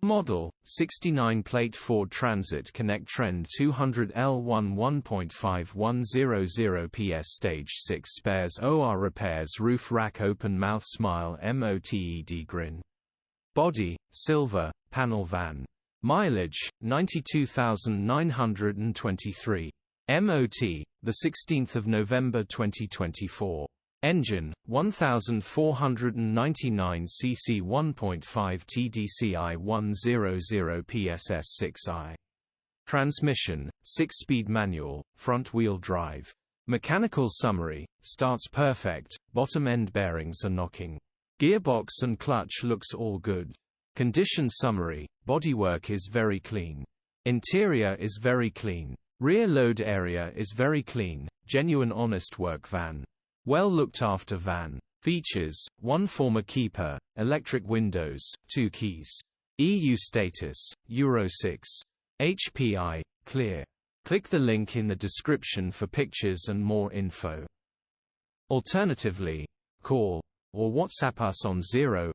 Model, 69 plate Ford Transit Connect Trend 200L1 1.5 100 PS Stage 6 Spares OR Repairs Roof Rack Open Mouth Smile MOTED Grin. Body, Silver, Panel Van. Mileage, 92,923. MOT, 16 November 2024. Engine, 1499 cc 1.5 TDCI 100 PSS 6i. Transmission, 6-speed manual, front-wheel drive. Mechanical summary, starts perfect, bottom end bearings are knocking. Gearbox and clutch looks all good. Condition summary, bodywork is very clean. Interior is very clean. Rear load area is very clean, genuine honest work van. Well looked after van. Features, 1 former keeper, electric windows, 2 keys. EU status, Euro 6. HPI, clear. Click the link in the description for pictures and more info. Alternatively, call or WhatsApp us on 0